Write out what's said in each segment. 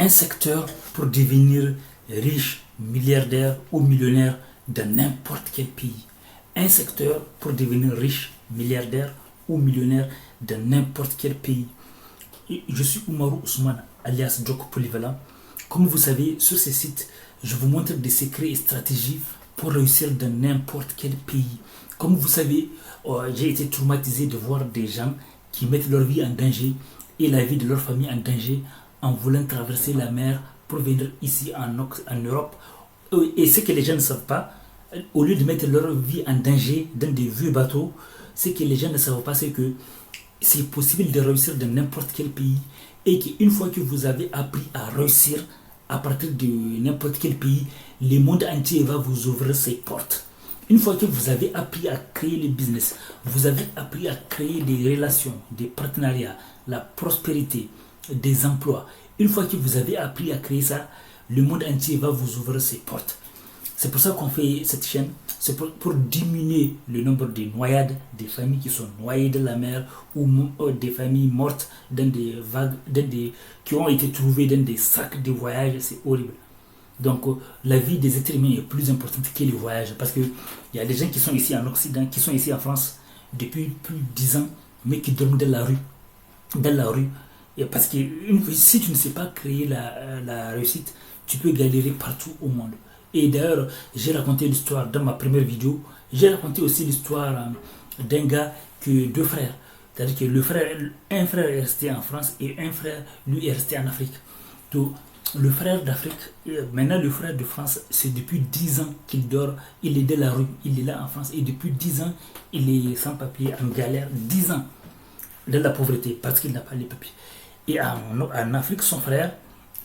un secteur pour devenir riche, milliardaire ou millionnaire dans n'importe quel pays. Un secteur pour devenir riche, milliardaire ou millionnaire dans n'importe quel pays. Je suis Oumarou Ousmane, alias Joko Polyvalent. Comme vous savez, sur ce site, je vous montre des secrets et stratégies pour réussir dans n'importe quel pays. Comme vous savez, j'ai été traumatisé de voir des gens qui mettent leur vie en danger et la vie de leur famille en danger en voulant traverser la mer pour venir ici en Europe. Et ce que les gens ne savent pas, au lieu de mettre leur vie en danger dans des vieux bateaux, ce que les gens ne savent pas, c'est que c'est possible de réussir dans n'importe quel pays et qu'une fois que vous avez appris à réussir à partir de n'importe quel pays, le monde entier va vous ouvrir ses portes. Une fois que vous avez appris à créer le business, vous avez appris à créer des relations, des partenariats, la prospérité, des emplois. Une fois que vous avez appris à créer ça, le monde entier va vous ouvrir ses portes. C'est pour ça qu'on fait cette chaîne. C'est pour diminuer le nombre de noyades, des familles qui sont noyées dans la mer ou des familles mortes dans des vagues, qui ont été trouvées dans des sacs de voyage. C'est horrible. Donc la vie des êtres humains est plus importante que les voyages. Parce qu'il y a des gens qui sont ici en Occident, qui sont ici en France depuis plus de 10 ans, mais qui dorment dans la rue. Dans la rue. Et parce que si tu ne sais pas créer la réussite, tu peux galérer partout au monde. Et d'ailleurs, j'ai raconté l'histoire dans ma première vidéo. J'ai raconté aussi l'histoire d'un gars que deux frères. C'est-à-dire que un frère est resté en France et un frère, lui, est resté en Afrique. Donc, le frère d'Afrique, maintenant le frère de France, c'est depuis 10 ans qu'il dort. Il est dans la rue, il est là en France. Et depuis 10 ans, il est sans papier, en galère. 10 ans de la pauvreté parce qu'il n'a pas les papiers. Et en Afrique, son frère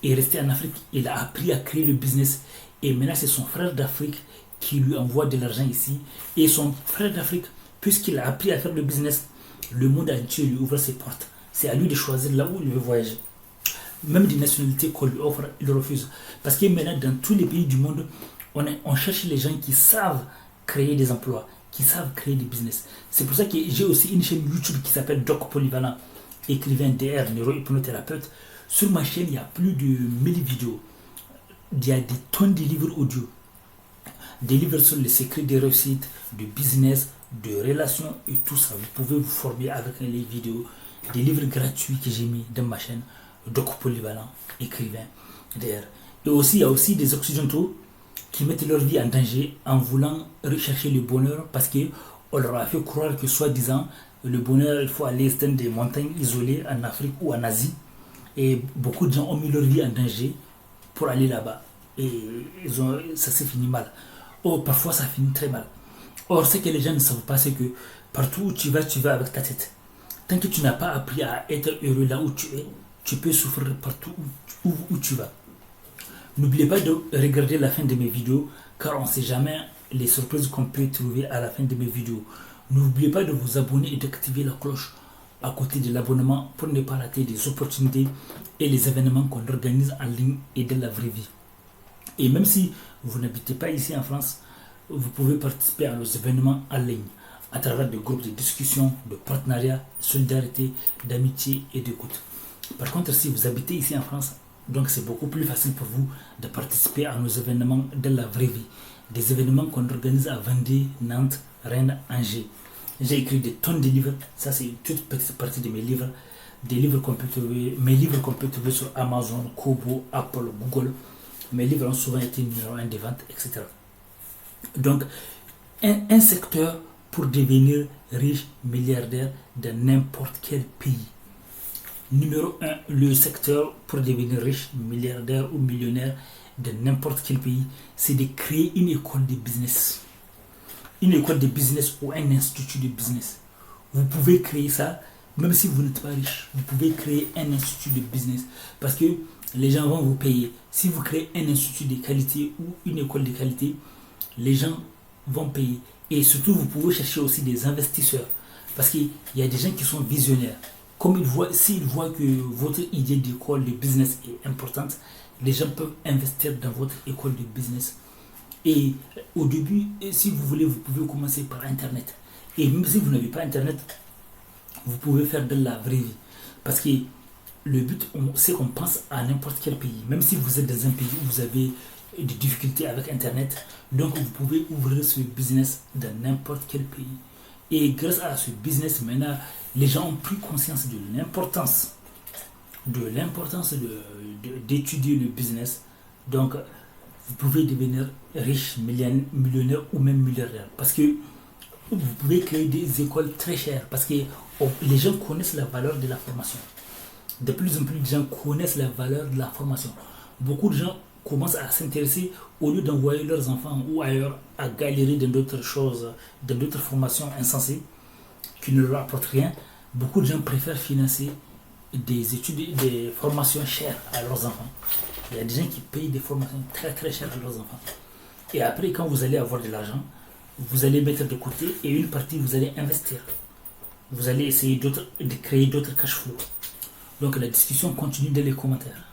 est resté en Afrique. Il a appris à créer le business. Et maintenant, c'est son frère d'Afrique qui lui envoie de l'argent ici. Et son frère d'Afrique, puisqu'il a appris à faire le business, le monde entier lui ouvre ses portes. C'est à lui de choisir là où il veut voyager. Même des nationalités qu'on lui offre, il refuse. Parce que maintenant, dans tous les pays du monde, on cherche les gens qui savent créer des emplois, qui savent créer des business. C'est pour ça que j'ai aussi une chaîne YouTube qui s'appelle Joko Polyvalent, écrivain DR, neurohypnothérapeute. Sur ma chaîne, il y a plus de 1000 vidéos. Il y a des tonnes de livres audio, des livres sur les secrets de réussite, de business, de relations et tout ça. Vous pouvez vous former avec les vidéos, des livres gratuits que j'ai mis dans ma chaîne, Joko Polyvalent, écrivain, d'ailleurs. Et aussi, il y a aussi des occidentaux qui mettent leur vie en danger en voulant rechercher le bonheur parce qu'on leur a fait croire que soi-disant, le bonheur, il faut aller dans des montagnes isolées en Afrique ou en Asie. Et beaucoup de gens ont mis leur vie en danger pour aller là-bas. Et ça s'est fini mal. Or, parfois, ça finit très mal. Or, ce que les gens ne savent pas, c'est que partout où tu vas avec ta tête. Tant que tu n'as pas appris à être heureux là où tu es, tu peux souffrir partout où tu vas. N'oubliez pas de regarder la fin de mes vidéos, car on ne sait jamais les surprises qu'on peut trouver à la fin de mes vidéos. N'oubliez pas de vous abonner et d'activer la cloche à côté de l'abonnement pour ne pas rater des opportunités et les événements qu'on organise en ligne et dans la vraie vie. Et même si vous n'habitez pas ici en France, vous pouvez participer à nos événements en ligne à travers des groupes de discussion, de partenariat, de solidarité, d'amitié et d'écoute. Par contre, si vous habitez ici en France, donc c'est beaucoup plus facile pour vous de participer à nos événements dans la vraie vie. Des événements qu'on organise à Vendée, Nantes, Rennes, Angers. J'ai écrit des tonnes de livres. Ça, c'est une toute petite partie de mes livres. Des livres qu'on peut trouver, mes livres qu'on peut trouver sur Amazon, Kobo, Apple, Google. Mes livres ont souvent été numéro 1 des ventes, etc. Donc, un secteur pour devenir riche, milliardaire dans n'importe quel pays. Numéro 1, le secteur pour devenir riche, milliardaire ou millionnaire dans n'importe quel pays, c'est de créer une école de business. Une école de business ou un institut de business. Vous pouvez créer ça, même si vous n'êtes pas riche. Vous pouvez créer un institut de business parce que les gens vont vous payer. Si vous créez un institut de qualité ou une école de qualité, les gens vont payer. Et surtout, vous pouvez chercher aussi des investisseurs parce qu'il y a des gens qui sont visionnaires. Comme s'ils voient que votre idée d'école de business est importante, les gens peuvent investir dans votre école de business. Et au début, si vous voulez, vous pouvez commencer par Internet. Et même si vous n'avez pas Internet, vous pouvez faire de la vraie vie. Parce que le but, c'est qu'on pense à n'importe quel pays. Même si vous êtes dans un pays où vous avez des difficultés avec Internet, donc vous pouvez ouvrir ce business dans n'importe quel pays. Et grâce à ce business, maintenant, les gens ont pris conscience de l'importance d'étudier le business. Donc, vous pouvez devenir riche, millionnaire ou même milliardaire. Parce que vous pouvez créer des écoles très chères. Parce que les gens connaissent la valeur de la formation. De plus en plus de gens connaissent la valeur de la formation. Beaucoup de gens commencent à s'intéresser, au lieu d'envoyer leurs enfants ou ailleurs à galérer dans d'autres choses, dans d'autres formations insensées qui ne leur apportent rien. Beaucoup de gens préfèrent financer des études, des formations chères à leurs enfants. Il y a des gens qui payent des formations très très chères à leurs enfants. Et après, quand vous allez avoir de l'argent, vous allez mettre de côté et une partie vous allez investir. Vous allez essayer de créer d'autres cash flows. Donc la discussion continue dans les commentaires.